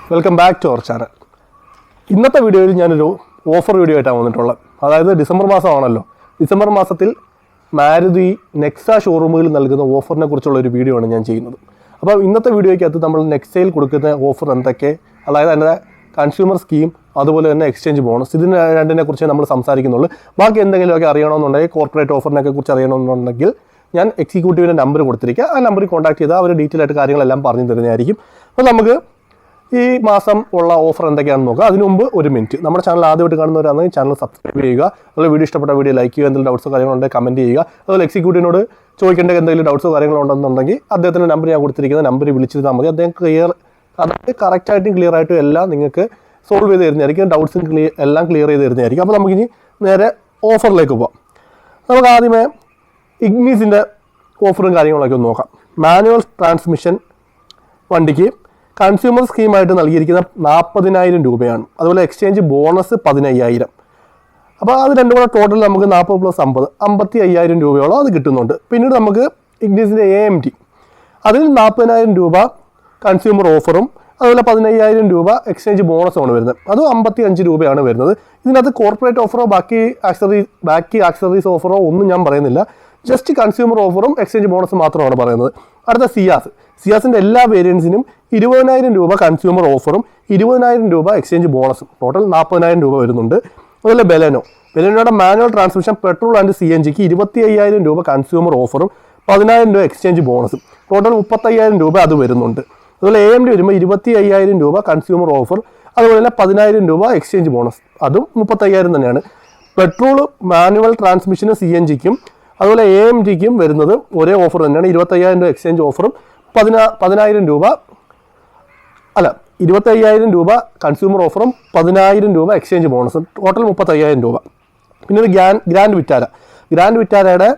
Welcome back to our channel. ഇന്നത്തെ വീഡിയോയിൽ ഞാനൊരു ഓഫർ വീഡിയോ ആയിട്ടാണ് വന്നിട്ടുള്ളത്. അതായത് ഡിസംബർ മാസമാണല്ലോ. ഡിസംബർ മാസത്തിൽ മാരുതി നെക്സ ഷോറൂമുകളിൽ നൽകുന്ന ഓഫറിനെ കുറിച്ചുള്ള ഒരു വീഡിയോ ആണ് ഞാൻ ചെയ്യുന്നത്. അപ്പോൾ ഇന്നത്തെ വീഡിയോയ്ക്കകത്ത് നമ്മൾ നെക്സയിൽ കൊടുക്കുന്ന ഓഫർ എന്തൊക്കെ, അതായത് അതിൻ്റെ കൺസ്യൂമർ സ്കീം, അതുപോലെ തന്നെ എക്സ്ചേഞ്ച് ബോണസ്, ഇതിന് രണ്ടിനെ കുറിച്ച് നമ്മൾ സംസാരിക്കുന്നുള്ളൂ. ബാക്കി എന്തെങ്കിലുമൊക്കെ അറിയണമെന്നുണ്ടെങ്കിൽ, കോർപ്പറേറ്റ് ഓഫറിനൊക്കെ കുറിച്ച് അറിയണമെന്നുണ്ടെങ്കിൽ ഞാൻ എക്സിക്യൂട്ടീവിൻ്റെ നമ്പർ കൊടുത്തിരിക്കുക. ആ നമ്പറിൽ കോൺടാക്ട് ചെയ്താൽ അവർ ഡീറ്റെയിൽ ആയിട്ട് കാര്യങ്ങളെല്ലാം പറഞ്ഞു തരുന്നതായിരിക്കും. അപ്പോൾ നമുക്ക് ഈ മാസം ഉള്ള ഓഫർ എന്തൊക്കെയാണെന്ന് നോക്കാം. അതിന് മുമ്പ് ഒരു മിനിറ്റ്, നമ്മുടെ ചാനൽ ആദ്യമായിട്ട് കാണുന്നവരാണെങ്കിൽ ചാനൽ സബ്സ്ക്രൈബ് ചെയ്യുക. അതുപോലെ വീഡിയോ ഇഷ്ടപ്പെട്ട വീഡിയോ ലൈക്ക് ചെയ്യുക. എന്തെങ്കിലും ഡൗട്ട്സോ കാര്യങ്ങളുണ്ടെങ്കിൽ കമൻറ്റ് ചെയ്യുക. അതുപോലെ എക്സിക്യൂട്ടീവിനോട് ചോദിക്കേണ്ട എന്തെങ്കിലും ഡൗട്ട്സോ കാര്യങ്ങളോ ഉണ്ടെന്നുണ്ടെങ്കിൽ അദ്ദേഹത്തിൻ്റെ നമ്പർ ഞാൻ കൊടുത്തിരിക്കുന്ന നമ്പറിൽ വിളിച്ചിരുന്നാൽ മതി. അദ്ദേഹം അതായത് കറക്റ്റായിട്ടും ക്ലിയർ ആയിട്ടും എല്ലാം നിങ്ങൾക്ക് സോൾവ് ചെയ്ത് തരുന്നതായിരിക്കും. ഡൗട്ട്സും എല്ലാം ക്ലിയർ ചെയ്ത് തരുന്നതായിരിക്കും. അപ്പോൾ നമുക്കിനി നേരെ ഓഫറിലേക്ക് പോകാം. നമുക്ക് ആദ്യമേ ഇഗ്നിസിൻ്റെ ഓഫറും കാര്യങ്ങളൊക്കെ ഒന്ന് നോക്കാം. മാനുവൽ ട്രാൻസ്മിഷൻ വണ്ടിക്ക് കൺസ്യൂമർ സ്കീമായിട്ട് നൽകിയിരിക്കുന്ന 40,000 രൂപയാണ്. അതുപോലെ എക്സ്ചേഞ്ച് ബോണസ് 15,000. അപ്പോൾ അത് രണ്ടും കൂടെ ടോട്ടൽ നമുക്ക് 40 + 50 55,000 രൂപയോളം അത് കിട്ടുന്നുണ്ട്. പിന്നീട് നമുക്ക് ഇഗ്നിസിൻ്റെ AMT, അതിൽ 40,000 രൂപ കൺസ്യൂമർ ഓഫറും അതുപോലെ 15,000 രൂപ എക്സ്ചേഞ്ച് ബോണസുമാണ് വരുന്നത്. അതും 55 രൂപയാണ് വരുന്നത്. ഇതിനകത്ത് കോർപ്പറേറ്റ് ഓഫറോ ബാക്കി ആക്സറീസ് ഓഫറോ ഒന്നും ഞാൻ പറയുന്നില്ല. ജസ്റ്റ് കൺസ്യൂമർ ഓഫറും എക്സ്ചേഞ്ച് ബോണസും മാത്രമാണ് പറയുന്നത്. അടുത്ത സിയാസിൻ്റെ എല്ലാ വേരിയൻസിനും 20,000 രൂപ കൺസ്യൂമർ ഓഫറും 20,000 രൂപ എക്സ്ചേഞ്ച് ബോണസും, ടോട്ടൽ 40,000 രൂപ വരുന്നുണ്ട്. അതുപോലെ ബെലനോയുടെ മാനുവൽ ട്രാൻസ്മിഷൻ പെട്രോൾ ആൻഡ് CNGക്ക് 25,000 രൂപ കൺസ്യൂമർ ഓഫറും 10,000 രൂപ എക്സ്ചേഞ്ച് ബോണസും, ടോട്ടൽ 35,000 രൂപ അത് വരുന്നുണ്ട്. അതുപോലെ AMD വരുമ്പോൾ 25,000 രൂപ കൺസ്യൂമർ ഓഫർ, അതുപോലെ തന്നെ 10,000 രൂപ എക്സ്ചേഞ്ച് ബോണസ്, അതും 35,000 തന്നെയാണ്. പെട്രോൾ മാനുവൽ ട്രാൻസ്മിഷനും CNGക്കും അതുപോലെ AMTക്കും വരുന്നത് ഒരേ ഓഫർ തന്നെയാണ്. 25,000 രൂപ എക്സ്ചേഞ്ച് ഓഫറും 15,000 രൂപ 25,000 രൂപ കൺസ്യൂമർ ഓഫറും 10,000 രൂപ എക്സ്ചേഞ്ച് ബോണസും, ടോട്ടൽ 35,000 രൂപ. പിന്നെ ഒരു ഗ്രാൻഡ് വിറ്റാരയുടെ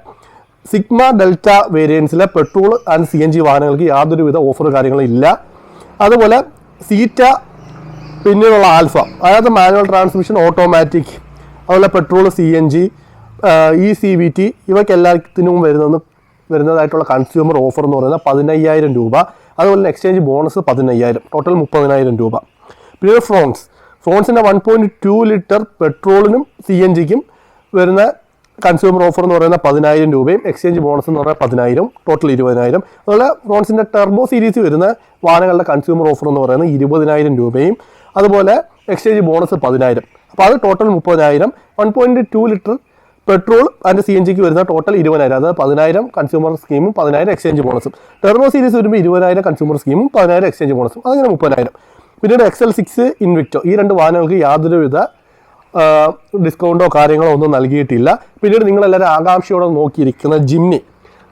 സിഗ്മ ഡെൽറ്റ വേരിയൻസിലെ പെട്രോൾ ആൻഡ് CNG വാഹനങ്ങൾക്ക് യാതൊരുവിധ ഓഫർ കാര്യങ്ങളും ഇല്ല. അതുപോലെ സീറ്റ, പിന്നീടുള്ള ആൽഫ, അതായത് മാനുവൽ ട്രാൻസ്മിഷൻ, ഓട്ടോമാറ്റിക്, അതുപോലെ പെട്രോൾ, CNG, ECVT ഇവയ്ക്ക് എല്ലാത്തിനും വരുന്നതായിട്ടുള്ള കൺസ്യൂമർ ഓഫർ എന്ന് പറയുന്നത് 15,000 രൂപ. അതുപോലെ തന്നെ എക്സ്ചേഞ്ച് ബോണസ് 15,000, ടോട്ടൽ 30,000 രൂപ. പിന്നെ ഫ്രോൺസിൻ്റെ 1.2 ലിറ്റർ പെട്രോളിനും CNGക്കും വരുന്ന കൺസ്യൂമർ ഓഫർ എന്ന് പറയുന്നത് 10,000 രൂപയും എക്സ്ചേഞ്ച് ബോണസ് എന്ന് പറയുന്നത് 10,000, ടോട്ടൽ 20,000. അതുപോലെ ഫ്രോൺസിൻ്റെ ടെർബോ സീരീസ് വരുന്ന വാഹനങ്ങളുടെ കൺസ്യൂമർ ഓഫർ എന്ന് പറയുന്നത് 20,000 രൂപയും അതുപോലെ എക്സ്ചേഞ്ച് ബോണസ് 10,000. അപ്പോൾ അത് ടോട്ടൽ 30,000. 1.2 ലിറ്റർ പെട്രോൾ ആൻഡ് CNGക്ക് വരുന്ന ടോട്ടൽ 20,000, അതായത് 10,000 കൺസ്യൂമർ സ്കീമും 10,000 എക്സ്ചേഞ്ച് ബോണസും. ടെർബോ സീരീസ് വരുമ്പോൾ 20,000 കൺസ്യൂമർ സ്കീമും 10,000 എക്സ്ചേഞ്ച് ബോണസും, അങ്ങനെ 30,000. പിന്നീട് XL6, ഇൻവിക്ടോ, ഈ രണ്ട് വാഹനങ്ങൾക്ക് യാതൊരുവിധ ഡിസ്കൗണ്ടോ കാര്യങ്ങളോ ഒന്നും നൽകിയിട്ടില്ല. പിന്നീട് നിങ്ങളെല്ലാവരും ആകാംക്ഷയോടെ നോക്കിയിരിക്കുന്ന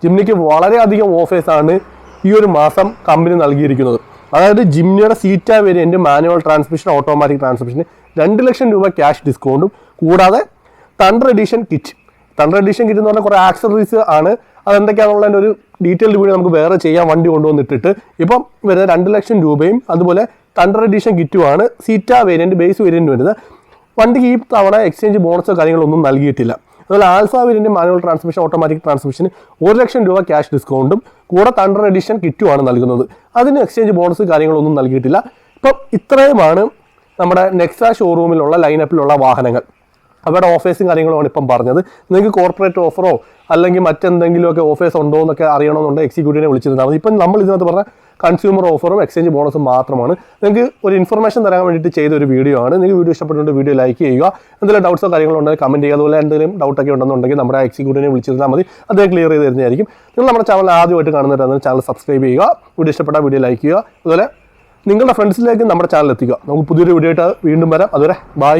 ജിംനിക്ക് വളരെയധികം ഓഫേഴ്സാണ് ഈ ഒരു മാസം കമ്പനി നൽകിയിരിക്കുന്നത്. അതായത് ജിംനിയുടെ സീറ്റ വേരിയൻറ്റ് മാനുവൽ ട്രാൻസ്മിഷൻ, ഓട്ടോമാറ്റിക് ട്രാൻസ്മിഷന് 2 ലക്ഷം രൂപ ക്യാഷ് ഡിസ്കൗണ്ടും, കൂടാതെ തണ്ടർ എഡിഷൻ കിറ്റ് എന്ന് പറഞ്ഞാൽ കുറേ ആക്സറീസ് ആണ്. അതെന്തൊക്കെയാണെന്നുള്ളതിൻ്റെ ഒരു ഡീറ്റെയിൽഡ് വീഡിയോ നമുക്ക് വേറെ ചെയ്യാം, വണ്ടി കൊണ്ടുവന്നിട്ടിട്ട്. ഇപ്പം വരുന്ന 2 ലക്ഷം രൂപയും അതുപോലെ തണ്ടർ എഡിഷൻ കിറ്റുമാണ് സീറ്റ വേരിയൻറ്റ്, ബേസ് വേരിയൻറ്റ് വരുന്നത്. വണ്ടിക്ക് ഈ തവണ എക്സ്ചേഞ്ച് ബോണസോ കാര്യങ്ങളൊന്നും നൽകിയിട്ടില്ല. അതുപോലെ alpha variant manual transmission, automatic ട്രാൻസ്മിഷന് 1 ലക്ഷം രൂപ ക്യാഷ് ഡിസ്കൗണ്ടും കൂടെ തണ്ടർ എഡിഷൻ കിറ്റുമാണ് നൽകുന്നത്. അതിന് എക്സ്ചേഞ്ച് ബോണസ് കാര്യങ്ങളൊന്നും നൽകിയിട്ടില്ല. ഇപ്പം ഇത്രയുമാണ് നമ്മുടെ നെക്സ ഷോറൂമിലുള്ള ലൈനപ്പിലുള്ള വാഹനങ്ങൾ. അവരുടെ ഓഫേഴ്സും കാര്യങ്ങളുമാണ് ഇപ്പം പറഞ്ഞത്. നിങ്ങൾക്ക് കോർപ്പറേറ്റ് ഓഫറോ അല്ലെങ്കിൽ മറ്റെന്തെങ്കിലുമൊക്കെ ഓഫേഴ്സ് ഉണ്ടോ എന്നൊക്കെ അറിയണമെന്നുണ്ടെങ്കിൽ എക്സിക്യൂട്ടീവിനെ വിളിച്ചിരുന്നാൽ മതി. ഇപ്പം നമ്മൾ ഇതിനകത്ത് പറഞ്ഞ കൺസ്യൂമർ ഓഫറും എക്സ്ചേഞ്ച് ബോണസും മാത്രമാണ്. നിങ്ങൾക്ക് ഒരു ഇൻഫർമേഷൻ തരാൻ വേണ്ടിയിട്ട് ചെയ്ത ഒരു വീഡിയോ ആണ്. നിങ്ങൾക്ക് വീഡിയോ ഇഷ്ടപ്പെട്ടുകൊണ്ട് വീഡിയോ ലൈക്ക് ചെയ്യുക. എന്തെങ്കിലും ഡൗട്ട്സോ കാര്യങ്ങളോ ഉണ്ടെങ്കിൽ കമൻറ്റ് ചെയ്യുക. അതുപോലെ എന്തെങ്കിലും ഡൗട്ടൊക്കെ ഉണ്ടെന്നുണ്ടെങ്കിൽ നമ്മുടെ എക്സിക്യൂട്ടീവിനെ വിളിച്ചിരുന്നാൽ മതി, അദ്ദേഹം ക്ലിയർ ചെയ്ത് തരുന്നതായിരിക്കും. നിങ്ങൾ നമ്മുടെ ചാനൽ ആദ്യമായിട്ട് കാണുന്നവരാണെങ്കിൽ ചാനൽ സബ്സ്ക്രൈബ് ചെയ്യുക. വീഡിയോ ഇഷ്ടപ്പെട്ട വീഡിയോ ലൈക്ക് ചെയ്യുക. അതുപോലെ നിങ്ങളുടെ ഫ്രണ്ട്സിലേക്ക് നമ്മുടെ ചാനൽ എത്തിക്കുക. നമുക്ക് പുതിയൊരു വീഡിയോ ആയിട്ട് വീണ്ടും വരാം. അതുവരെ ബൈ.